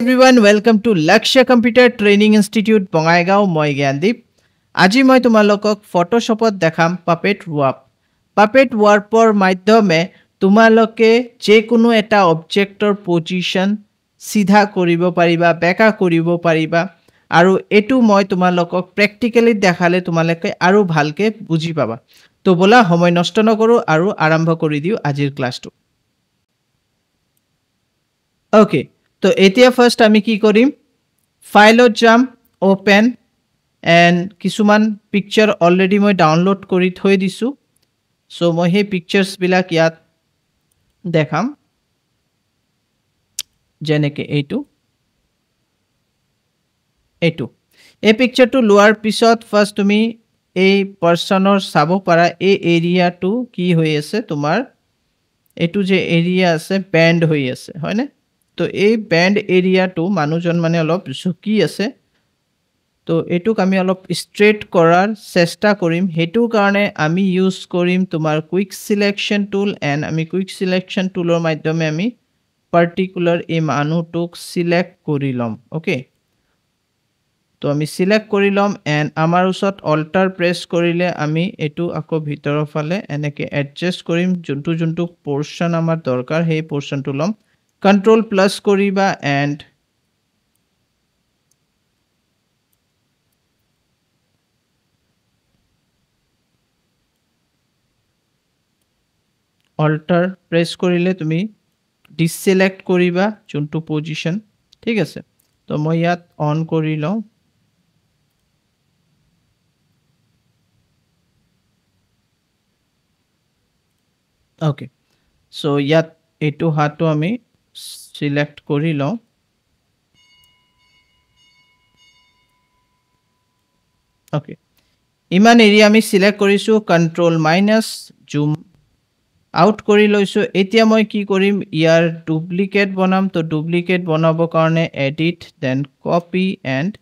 Everyone, welcome to Lakshya Computer Training Institute, Bongaigaon, moi Gyandip. আজি মই তোমালোকক ফটোশপত দেখাম পাপেট ওয়ার্প। পাপেট ওয়াৰ্পৰ মাধ্যমে তোমালোকে যে কোনো এটা অবজেক্টৰ পজিশন সিধা কৰিব পাৰিবা, বেকা কৰিব পাৰিবা আৰু এটো মই তোমালোকক প্ৰ্যাকটিক্যালি দেখালে তোমালোকে আৰু ভালকে বুজি পাবা। তো বলা সময় নষ্ট নকৰো আৰু আৰম্ভ কৰি দিও আজিৰ ক্লাসটো। ওকে, তো এতিয়া ফাৰ্স্ট আমি কি কৰিম, ফাইলত যাম, ওপেন এন্ড কিছুমান পিকচাৰ অলৰেডি মই ডাউনলোড কৰি থৈ দিছো। সো মই হে পিকচাৰ্স বিলাক ইয়াত দেখাম, যেনেকে এইটো এই পিকচাৰটো লোৱাৰ পিছত ফাৰ্স্ট তুমি এই পাৰ্সনৰ চাব পাৰা এই এৰিয়াটো কি হৈ আছে, তোমাৰ এইটো যে এৰিয়া আছে বেন্ড হৈ আছে, হয়নে? তো এই বেন্ড এৰিয়াটো মানুহজন মানে অলপ ঝুকি আছে, তো এটুক আমি অলপ স্ট্ৰেট কৰাৰ চেষ্টা কৰিম। হেতু কাৰণে আমি ইউজ কৰিম তোমাৰ কুইক সিলেকশন টুল এন্ড আমি কুইক সিলেকশন টুলৰ মাধ্যমে আমি পাৰ্টিকুলাৰ এই মানুহটোক সিলেক্ট কৰি লম। ওকে, তো আমি সিলেক্ট কৰি লম এন্ড আমাৰ ওচৰত অল্টাৰ প্ৰেছ কৰিলে আমি এটু আকৌ ভিতৰৰ ফালে এনেকে এডজাস্ট কৰিম। যোনটো পোৰ্শন আমাৰ দৰকাৰ সেই পোৰ্শনটো লম, কন্ট্ৰোল প্লাস কৰিবা এন্ড অল্টাৰ প্ৰেছ কৰিলে তুমি ডিসিলেক্ট কৰিবা যোনটো পজিশন, ঠিক আছে? তো মই ইয়াত অন কৰি লওঁ। ওকে, সো ইয়াত এটু হাতটো আমি সিলেক্ট কৰি লওঁ। ওকে, ইমান এৰিয়া আমি সিলেক্ট কৰিছো, কন্ট্ৰোল মাইনাস জুম আউট কৰি লৈছো। এতিয়া মই কি কৰিম, ইয়াৰ ডুপ্লিকেট বনাম। তো ডুপ্লিকেট বনাবৰ কাৰণে এডিট দেন কপি এন্ড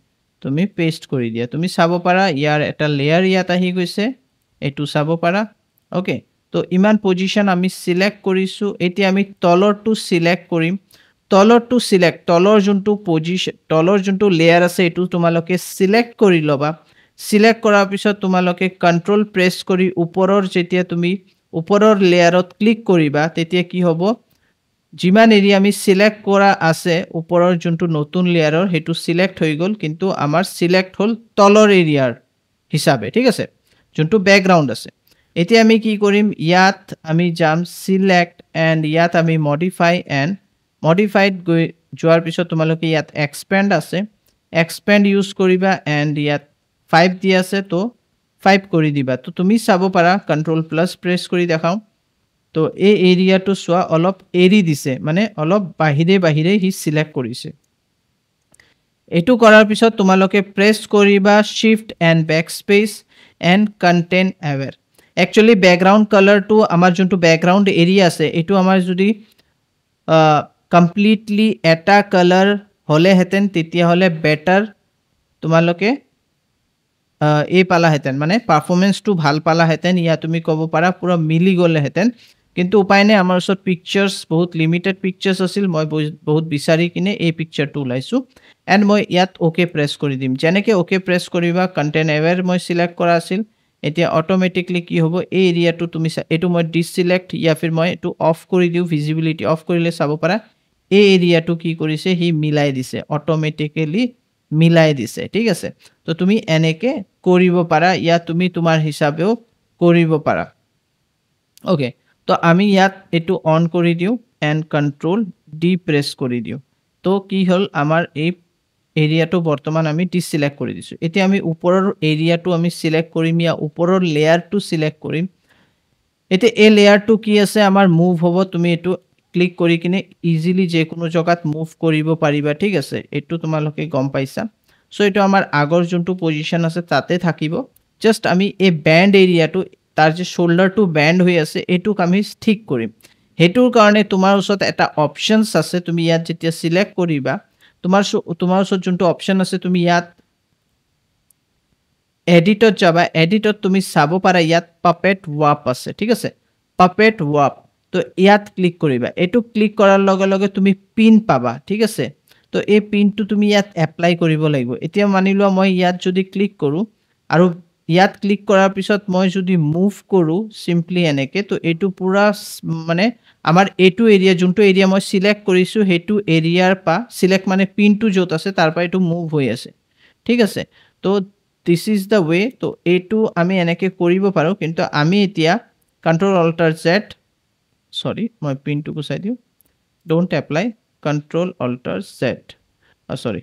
তুমি পেস্ট কৰি দিয়া। তুমি চাব পাৰা ইয়াৰ এটা লেয়াৰ ইয়াত আহি গৈছে, এটু চাব পাৰা। ওকে, তো ইমান পজিশন আমি সিলেক্ট কৰিছো। এতিয়া আমি তলৰটো সিলেক্ট কৰিম। তলৰটো সিলেক্ট, তলৰ যোনটো পজিশন, তলৰ যোনটো লেয়াৰ আছে এটু তোমালোকে সিলেক্ট কৰি লবা। সিলেক্ট কৰাৰ পিছত তোমালোকে কন্ট্ৰোল প্ৰেছ কৰি ওপৰৰ যেতিয়া তুমি ওপৰৰ লেয়াৰত ক্লিক কৰিবা তেতিয়া কি হ'ব, যিমান এৰিয়া আমি সিলেক্ট কৰা আছে ওপৰৰ যোনটো নতুন লেয়াৰৰ হেতু সিলেক্ট হৈ গল, কিন্তু আমাৰ সিলেক্ট হল তলৰ এৰিয়াৰ হিচাপে, ঠিক আছে, যোনটো ব্যাকগ্ৰাউন্ড আছে। এতিয়া আমি কি কৰিম, ইয়াত আমি যাম সিলেক্ট এন্ড ইয়াত আমি মডিফাই এন্ড মডিফাইড গৈ যোৱাৰ পিছত তোমালোকে ইয়াত এক্সপেন্ড আছে, এক্সপেন্ড ইউজ কৰিবা এন্ড ইয়াত 5 দি আছে, তো 5 কৰি দিবা। তো তুমি চাব পাৰা কন্ট্ৰোল প্লাস প্ৰেছ কৰি দেখাও। তো এই এৰিয়াটো সোৱা অলপ এৰি দিছে, মানে অলপ বাহিৰে হি সিলেক্ট কৰিছে। এটু কৰাৰ পিছত তোমালোকে প্ৰেছ কৰিবা shift and backspace and content aware. Actually background কালাৰটো আমাৰ যোনটো ব্যাকগ্ৰাউন্ড এৰিয়া আছে এটু আমাৰ যদি কমপ্লিটলি এটা কালাৰ হলে হেতেন তেতিয়া হলে বেটাৰ তোমালোকে এই পালা হেতেন, মানে পাৰফৰমেন্সটো ভাল পালা হেতেন। ইয়া তুমি কব পাৰা পুৰা মিলি গলে হেতেন, কিন্তু উপায় নাই, আমাৰ ওচৰত পিকচাৰ্স বহুত লিমিটেড পিকচাৰ্স আছিল। মই বহুত বিচাৰি কিনে এই পিকচাৰটো লাইছো এন্ড মই ইয়াত ওকে প্ৰেছ কৰি দিম। যেনেকে ওকে প্ৰেছ কৰিবা, কন্টেন্ট এৱেৰ মই সিলেক্ট কৰা আছিল, এতিয়া অটোমেটিকলি কি হ'ব, এই এৰিয়াটো তুমি এটু মই ডিসিলেক্ট ইয়া ফিৰ মই এটু অফ কৰি দিও। ভিজিবিলিটি অফ কৰিলে চাব পাৰা এই এৰিয়াটো কি কৰিছে, হি মিলাই দিছে, অটোমেটিক্যালি মিলাই দিছে, ঠিক আছে? তো তুমি এনেকে কৰিব পাৰা, ইয়া তুমি তোমাৰ হিচাপেও কৰিব পাৰা। ওকে, তো আমি ইয়াত এটু অন কৰি দিও এন্ড কন্ট্ৰোল ডি প্ৰেছ কৰি দিও। তো কি হল, আমাৰ এই এৰিয়াটো বৰ্তমান আমি ডিসিলেক্ট কৰি দিছো। এতিয়া আমি ওপৰৰ এৰিয়াটো আমি সিলেক্ট কৰিম, ইয়া ওপৰৰ লেয়াৰটো সিলেক্ট কৰিম। এতিয়া এই লেয়াৰটো কি আছে, আমাৰ মুভ হ'ব। তুমি এটু ক্লিক কৰি কিনে ইজিলি যে কোনো জায়গাত মুভ কৰিব পাৰিবা, ঠিক আছে? এটু তোমালোকে গম পাইছা। সো এটু আমাৰ আগৰ যোনটো পজিশন আছে তাতে থাকিব। জাস্ট আমি এই ব্যান্ড এৰিয়াটো, তাৰ যে শোল্ডাৰটো ব্যান্ড হৈ আছে এটুক আমি ঠিক কৰিম। হেতুৰ কাৰণে তোমাৰ ওচৰত এটা অপশনস আছে। তুমি ইয়াত যেতিয়া সিলেক্ট কৰিবা, তোমাৰ ওচৰত যোনটো অপশন আছে, তুমি ইয়াত এডিটত যাবা। এডিটত তুমি চাব পাৰা ইয়াত পাপেট ওয়াৰ্প আছে, ঠিক আছে? পাপেট ওয়াৰ্প, তো ইয়াত ক্লিক কৰিবা। এটু ক্লিক কৰাৰ লগে লগে তুমি পিন পাবা, ঠিক আছে? তো এই পিনটো তুমি ইয়াত এপ্লাই কৰিব লাগিব এতিয়া মানি লোৱা মই ইয়াত যদি ক্লিক কৰো আৰু ইয়াত ক্লিক কৰাৰ পিছত মই যদি মুভ কৰো সিম্পলি এনেকে তো এটো পুৰা মানে আমাৰ এটো এৰিয়া যোনটো এৰিয়া মই সিলেক্ট কৰিছো হেতু এৰিয়াৰ পা সিলেক্ট মানে পিনটো যত আছে তাৰ পা এটো মুভ হৈ আছে ঠিক আছে তো দিস ইজ দা ওয়ে তো এটো আমি এনেকে কৰিব পাৰো কিন্তু আমি এতিয়া কন্ট্ৰোল অল্টাৰ জেড সৰি মই পিনটো গুচাই দিও don't apply control alter Z সৰি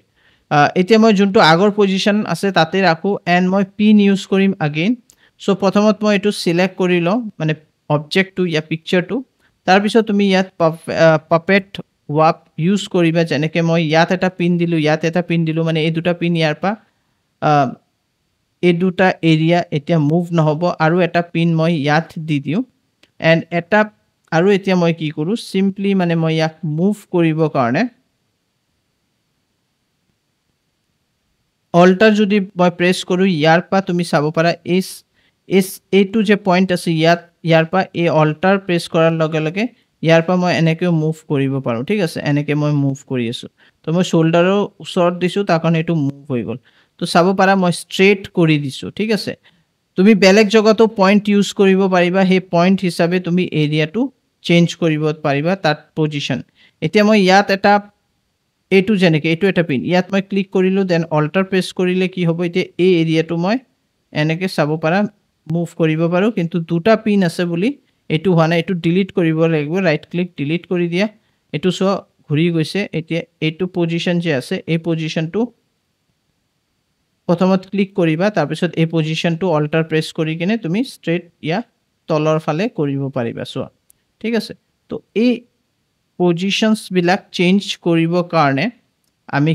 এতিয়া মই যোনটো আগৰ পজিশন আছে তাতে ৰাখো এন্ড মই পিন ইউজ কৰিম अगेन সো প্ৰথমত মই এটো সিলেক্ট কৰি ল মানে অবজেক্টটো ইয়া পিকচাৰটো তাৰ পিছত তুমি ইয়াত পাপেট ওয়াপ ইউজ কৰিবা যেনেকে মই ইয়াত এটা পিন দিলো মানে এই দুটা পিন ইয়াৰ পা এই দুটা এৰিয়া এতিয়া মুভ নহব আৰু এটা পিন মই ইয়াত দি দিও এন্ড এটা আৰু এতিয়া মই কি কৰো সিম্পলি মানে মই ইয়াক মুভ কৰিব কাৰণে অল্টাৰ যদি মই প্ৰেছ কৰো ইয়াৰ পা তুমি চাব পাৰা এটো যে পইণ্ট আছে ইয়াৰ পা এই অল্টাৰ প্ৰেছ কৰাৰ লগে লগে ইয়াৰ পা মই এনেকে মুভ কৰিব পাৰো ঠিক আছে এনেকে মই মুভ কৰি আছো তো মই শোল্ডাৰৰ ওচৰত দিছো তাৰ কাৰণে এটো মুভ হৈ গল তো চাব পাৰা মই স্ট্ৰেট কৰি দিছো ঠিক আছে তুমি বেলেগ জগতো পইণ্ট ইউজ কৰিব পাৰিবা হে পইণ্ট হিচাপে তুমি এৰিয়াটো চেঞ্জ কৰিব পাৰিবা তাত পজিশন এতিয়া মই ইয়াত এটা এটো যেনেকে এটো এটা পিন ইয়াত মই ক্লিক কৰিলো দেন অল্টাৰ প্ৰেছ কৰিলে কি হ'ব এতিয়া এই এৰিয়াটো মই এনেকে চাব পাৰা মুভ কৰিব পাৰো কিন্তু দুটা পিন আছে বুলি এটো হোৱা নাই এটো ডিলিট কৰিব লাগিব ৰাইট ক্লিক ডিলিট কৰি দিয়া এটো সো ঘুৰি গৈছে এতিয়া এটো পজিশন যে আছে এই পজিশনটো প্ৰথমত ক্লিক কৰিবা তাৰ পিছত এই পজিশনটো অল্টাৰ প্ৰেছ কৰি কিনে তুমি স্ট্ৰেট ইয়া তলৰ ফালে কৰিব পাৰিবা সো ঠিক আছে তো এই পজিশনস বিলাক চেঞ্জ কৰিব কাৰণে আমি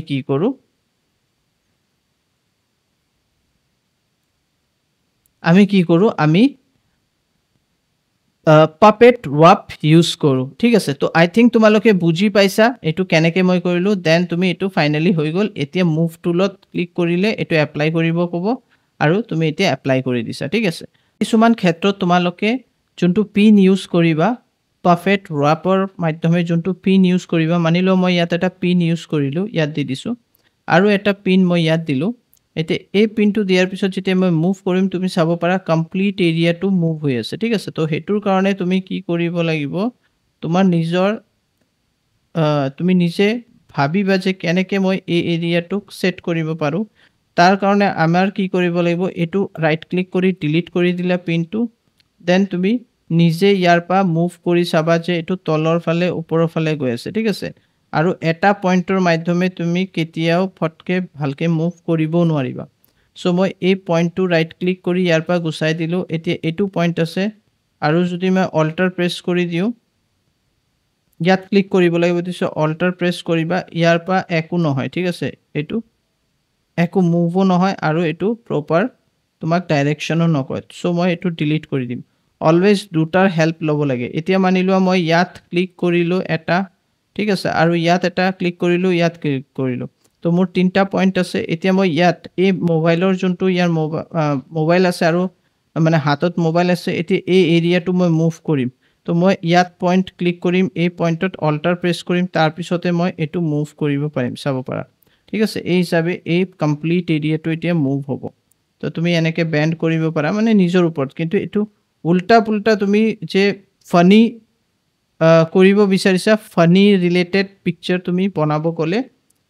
কি কৰো আমি puppet wap use কৰো ঠিক আছে তো আই থিংক তোমালোকে বুজি পাইছা এটো কেনেকে মই কৰিলো দেন তুমি এটো ফাইনালি হৈ গল এতিয়া মুভ টুলত ক্লিক কৰিলে এটো এপ্লাই কৰিব কব আৰু তুমি এতিয়া এপ্লাই কৰি দিছা ঠিক আছে কিছুমান ক্ষেত্ৰত তোমালোকে যোনটো পিন ইউজ কৰিবা puppet wrapper মাধ্যমে যোনটো পিন ইউজ কৰিবা মানিলো মই ইয়াত এটা পিন ইউজ কৰিলো ইয়াত দি দিছো আৰু এটা পিন মই ইয়াত দিলো এতে এই পিনটো দিয়াৰ পিছত যেতিয়া মই মুভ কৰিম তুমি চাব পাৰা কমপ্লিট এৰিয়াটো মুভ হৈ আছে ঠিক আছে তো হেতুৰ কাৰণে তুমি কি কৰিব লাগিব তোমাৰ নিজৰ তুমি নিজে ভাবিবা যে কেনেকে মই এই এৰিয়াটো সেট কৰিব পাৰো তাৰ কাৰণে আমাৰ কি কৰিব লাগিব এটো ৰাইট ক্লিক কৰি ডিলিট কৰি দিলা পিনটো দেন তুমি নিজে ইয়াৰ পা মুভ কৰি চাবা যে এটো তলৰ ফালে ওপৰৰ ফালে গৈ আছে ঠিক আছে আৰু এটা পইণ্টৰ মাধ্যমে তুমি কেতিয়াও ফটকে ভালকে মুভ কৰিব নোৱাৰিবা সো মই এই পইণ্টটো ৰাইট ক্লিক কৰি ইয়াৰ পা গুছাই দিলো এতিয়া এটো পইণ্ট আছে আৰু যদি মই অল্টাৰ প্ৰেছ কৰি দিও ইয়াত ক্লিক কৰিব লাগিব দিছো অল্টাৰ প্ৰেছ কৰিবা ইয়াৰ পা একো নহয় ঠিক আছে এটো একো মুভো নহয় আৰু এটো প্ৰপাৰ তোমাক ডাইৰেকশনো নকয় সো মই এটো ডিলিট কৰি দিম অলৱেজ দুটাৰ হেল্প লব লাগে এতিয়া মানিলো মই ইয়াত ক্লিক কৰিলো এটা ঠিক আছে আৰু ইয়াত এটা ক্লিক কৰিলো ইয়াত ক্লিক কৰিলো তো মোৰ তিনটা পইণ্ট আছে এতিয়া মই ইয়াত এই মোবাইলৰ যোনটো ইয়াৰ মোবাইল আছে আৰু মানে হাতত মোবাইল আছে এতিয়া এই এৰিয়াটো মই মুভ কৰিম তো মই ইয়াত পইণ্ট ক্লিক কৰিম এই পইণ্টত অল্টাৰ প্ৰেছ কৰিম তাৰ পিছতে মই এটো মুভ কৰিব পাৰিম চাব পাৰা ঠিক আছে এই হিচাপে এই কমপ্লিট এৰিয়াটো এতিয়া মুভ হ'ব তো তুমি এনেকে বেন্ড কৰিব পাৰা মানে নিজৰ ওপৰত কিন্তু এটো উল্টা পুল্টা তুমি যে ফানি কৰিব বিচাৰিছা ফানি ৰিলেটেড পিকচাৰ তুমি বনাব গলে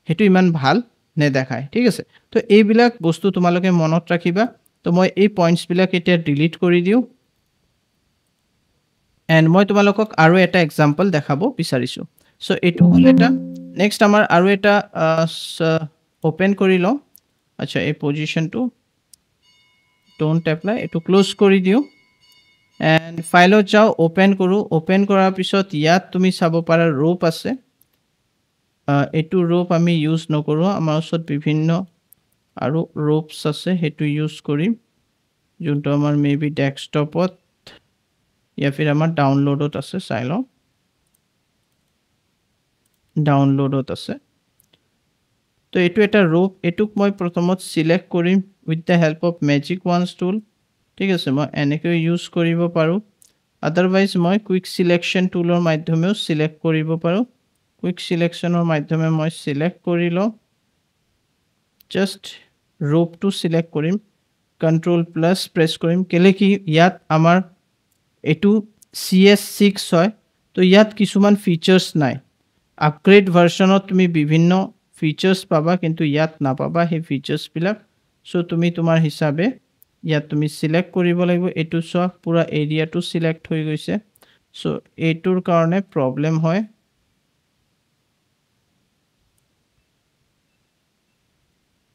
হেতু ইমান ভাল নেদেখায় ঠিক আছে তো এইবিলাক বস্তু তোমালোকে মনত ৰাখিবা তো মই এই পইণ্টস বিলাক এতিয়া ডিলিট কৰি দিও এন্ড মই তোমালোকক আৰু এটা এক্সাম্পল দেখাব বিচাৰিছো সো এটো হল এটা নেক্সট আমাৰ আৰু এটা ওপেন কৰি ল আচ্ছা এই পজিশনটো ডোন্ট এপ্লাই এটো ক্লোজ কৰি দিও এন্ড ফাইলত যাও ওপেন কৰো ওপেন কৰাৰ পিছত ইয়াত তুমি চাব পাৰা ৰূপ আছে এটো ৰূপ আমি ইউজ নকৰো আমাৰ ওচৰত বিভিন্ন আৰু ৰূপস আছে হেতু ইউজ কৰিম যোনটো আমাৰ মেবি ডেস্কটপত या फिर আমাৰ ডাউনলোডত আছে চাই লও ডাউনলোডত আছে তো এটো এটা ৰূপ এটুক মই প্ৰথমত সিলেক্ট কৰিম with the help of magic wand tool ঠিক আছে মই এনেকৈ ইউজ কৰিব পাৰো আদাৰৱাইজ মই কুইক সিলেকশন টুলৰ মাধ্যমেও সিলেক্ট কৰিব পাৰো কুইক সিলেকশনৰ মাধ্যমে মই সিলেক্ট কৰি লওঁ জাস্ট ৰোপটো সিলেক্ট কৰিম কন্ট্ৰোল প্লাস প্ৰেছ কৰিম কেলে কি ইয়াত আমাৰ এটো CS6 হয় তো ইয়াত কিছুমান ফিচাৰ্স নাই আপগ্ৰেড ভাৰ্সনত তুমি বিভিন্ন ফিচাৰ্স পাবা কিন্তু ইয়াত নাপাবা হে ফিচাৰ্স বিলাক সো তুমি তোমাৰ হিচাবে ইয়াত তুমি সিলেক্ট কৰিব লাগিব এটো সব পুৰা এৰিয়াটো সিলেক্ট হৈ গৈছে সো এটোৰ কাৰণে প্ৰবলেম হয়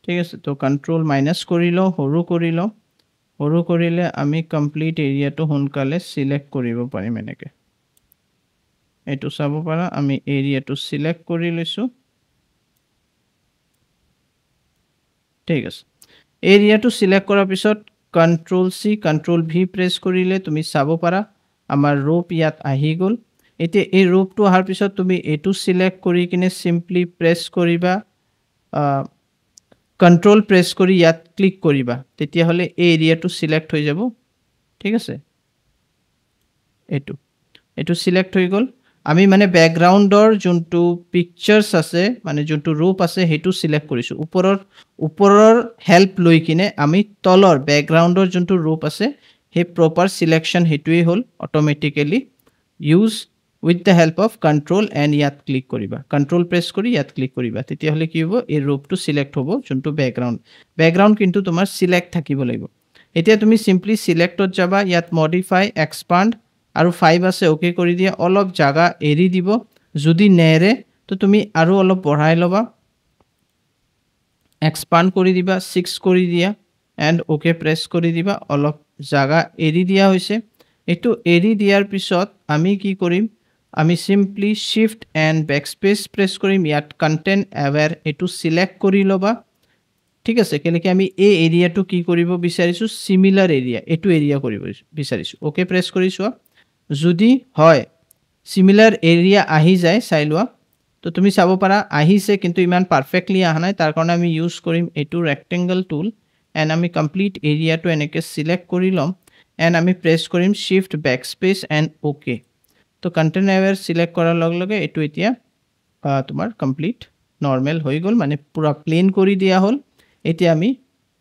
ঠিক আছে তো কন্ট্ৰোল মাইনাস কৰি লও হৰু কৰিলে আমি কমপ্লিট এৰিয়াটো সোনকালে সিলেক্ট কৰিব পাৰিম এনেকে এটো চাব পাৰা আমি এৰিয়াটো সিলেক্ট কৰি লৈছো ঠিক আছে এৰিয়াটো সিলেক্ট কৰাৰ পিছত কন্ট্ৰোল সি কন্ট্ৰোল ভি প্ৰেছ কৰিলে তুমি চাব পাৰা আমাৰ ৰোপ ইয়াত আহি গল এতিয়া এই ৰোপটো অহাৰ পিছত তুমি এটো সিলেক্ট কৰি কিনে সিম্পলি প্ৰেছ কৰিবা কন্ট্ৰোল প্ৰেছ কৰি ইয়াত ক্লিক কৰিবা তেতিয়া হলে এই এৰিয়াটো সিলেক্ট হৈ যাব ঠিক আছে এটো সিলেক্ট হৈ গল আমি মানে ব্যাকগ্ৰাউণ্ডৰ যোনটো পিকচাৰ্স আছে মানে যোনটো ৰূপ আছে হেতু সিলেক্ট কৰিছো ওপৰৰ হেল্প লৈ কিনে আমি তলৰ ব্যাকগ্ৰাউণ্ডৰ যোনটো ৰূপ আছে হে প্ৰপাৰ সিলেকশন হেতুই হল automatically use with the help of control and ইয়াত ক্লিক কৰিবা কন্ট্ৰোল প্ৰেছ কৰি ইয়াত ক্লিক কৰিবা তেতিয়া হলে কি হ'ব এই ৰূপটো সিলেক্ট হ'ব যোনটো ব্যাকগ্ৰাউণ্ড কিন্তু তোমাৰ সিলেক্ট থাকিব লাগিব এতিয়া তুমি সিম্পলি সিলেক্টত যাবা ইয়াত মডিফাই এক্সপান্ড আৰু 5 আছে ওকে কৰি দিয়া অলপ জায়গা এৰি দিব যদি নেৰে তো তুমি আৰু অলপ বঢ়াই লবা এক্সপান্ড কৰি দিবা 6 কৰি দিয়া এন্ড ওকে প্ৰেছ কৰি দিবা অলপ জায়গা এৰি দিয়া হৈছে এটো এৰি দিয়াৰ পিছত আমি কি কৰিম আমি simply shift and backspace press কৰিম ইয়াত কন্টেন্ট এৱেৰ এটো সিলেক্ট কৰি লবা ঠিক আছে কেলে কি আমি এই এৰিয়াটো কি কৰিব বিচাৰিছো সিমিলাৰ এৰিয়া এটো এৰিয়া কৰিব বিচাৰিছো ওকে প্ৰেছ কৰিছো যদি হয় সিমিলাৰ এৰিয়া আহি যায় চাইলোৱা তো তুমি চাব পাৰা আহিছে কিন্তু ইমান পাৰফেক্টলি আহা নাই তাৰ কাৰণে আমি ইউজ কৰিম এটো ৰেক্টেঙ্গল টুল এন্ড আমি কমপ্লিট এৰিয়াটো এনেকে সিলেক্ট কৰি লম এন্ড আমি প্ৰেছ কৰিম শিফট ব্যাকস্পেস এন্ড ওকে তো কন্টেন্ট এৱেৰ সিলেক্ট কৰাৰ লগে লগে এটো এতিয়া তোমাৰ কমপ্লিট নৰমাল হৈ গল মানে পুৰা প্লেন কৰি দিয়া হল এতিয়া আমি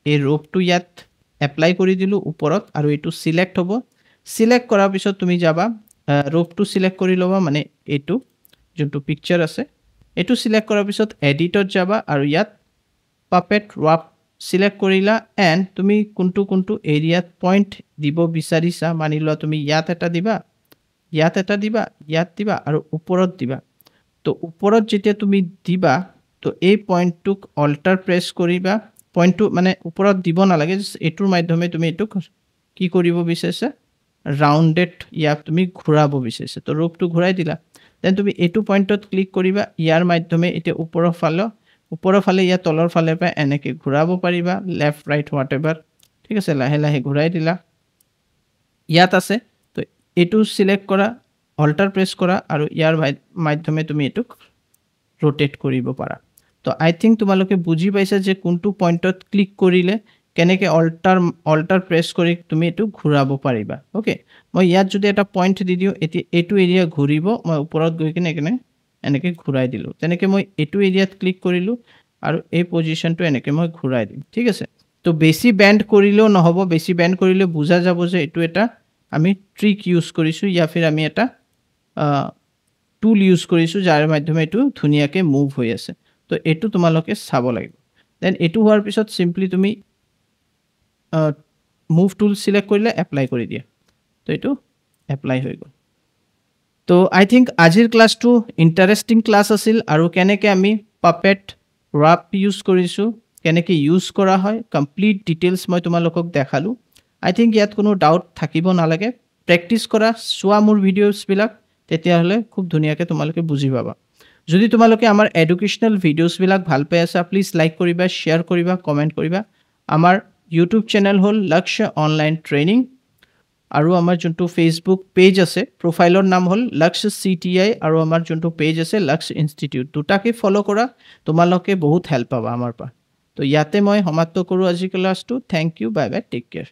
এই ৰূপটো ইয়াত এপ্লাই কৰি দিলু ওপৰত আৰু এটো সিলেক্ট হ'ব সিলেক্ট কৰাৰ পিছত তুমি যাবা ৰূপটো সিলেক্ট কৰি লবা মানে এটো যোনটো পিকচাৰ আছে এটো সিলেক্ট কৰাৰ পিছত এডিটত যাবা আৰু ইয়াত পাপেট ৱাপ সিলেক্ট কৰিলা এন্ড তুমি কোনটো এৰিয়াত পইণ্ট দিব বিচাৰিছা মানিলোৱা তুমি ইয়াত এটা দিবা ইয়াত দিবা আৰু ওপৰত দিবা তো ওপৰত যেতিয়া তুমি দিবা তো এই পইণ্টটোক অল্টাৰ প্ৰেছ কৰিবা পইণ্টটো মানে ওপৰত দিব নালাগে এটোৰ মাধ্যমে তুমি এটো কি কৰিব বিচাৰিছা ৰাউন্ডেড ইয়াক তুমি ঘুৰাব বিচাৰিছা তো ৰূপটো ঘুৰাই দিলা দেন তুমি এটো পইণ্টত ক্লিক কৰিবা ইয়াৰ মাধ্যমে এটা ওপৰৰ ফালে ইয়া তলৰ ফালে পা এনেকে ঘুৰাব পাৰিবা লেফট ৰাইট হোৱাটএভাৰ ঠিক আছে লাহে লাহে ঘুৰাই দিলা ইয়াত আছে তো এটো সিলেক্ট কৰা অল্টাৰ প্ৰেছ কৰা আৰু ইয়াৰ মাধ্যমে তুমি এটো rotate কৰিব পাৰা তো আই থিংক তোমালোকে বুজি পাইছা যে কোনটো পইণ্টত ক্লিক কৰিলে কেনেকে অল্টাৰ প্ৰেছ কৰি তুমি এটো ঘুৰাব পাৰিবা ওকে মই ইয়াত যদি এটা পইণ্ট দি দিও এটো এৰিয়া ঘুৰিব মই ওপৰত গৈ কিনে এনেকে ঘুৰাই দিলো তেনেকে মই এটো এৰিয়াত ক্লিক কৰিলো আৰু এই পজিশনটো এনেকে মই ঘুৰাই দিম ঠিক আছে তো বেছি বেন্ড কৰিলেও নহব বেছি বেন্ড কৰিলে বুজা যাব যে এটো এটা আমি ট্ৰিক ইউজ কৰিছো ইয়া ফিৰ আমি এটা টুল ইউজ কৰিছো যাৰ মাধ্যমে এটো ধুনিয়াকে মুভ হৈ আছে তো এটো তোমালোকে চাব লাগিব দেন এটো হোৱাৰ পিছত সিম্পলি তুমি মুভ টুল সিলেক্ট কৰিলে এপ্লাই কৰি দিয়া তো এটো এপ্লাই হৈ গল তো আই থিংক আজিৰ ক্লাসটো ইন্টাৰেষ্টিং ক্লাস আছিল আৰু কেনেকে আমি পাপেট ৱাপ ইউজ কৰিছো কেনেকে ইউজ কৰা হয় কমপ্লিট ডিটেইলছ মই তোমালোকক দেখালো আই থিংক ইয়াত কোনো ডাউট থাকিব নালাগে প্ৰেক্টিস কৰা সোৱা মোৰ ভিডিওছ বিলাক তেতিয়া হলে খুব ধুনিয়াকে তোমালোকে বুজি পাবা যদি তোমালোকে আমাৰ এডুকেশনাল ভিডিওছ বিলাক ভাল পাই আছা প্লিজ লাইক কৰিবা শেয়াৰ কৰিবা কমেন্ট কৰিবা আমাৰ ইউটিউব চেনেল হল লক্ষ্য অনলাইন ট্ৰেনিং আৰু আমাৰ যোনটো ফেসবুক পেজ আছে প্ৰফাইলৰ নাম হল লক্ষ্য CTI আৰু আমাৰ যোনটো পেজ আছে লক্ষ্য ইনষ্টিটিউট দুটাকে ফলো কৰা তোমালোকে বহুত হেল্প পাবা আমাৰ পা তো ইয়াতে মই সমাপ্ত কৰো আজি ক্লাসটো thank you bye bye take care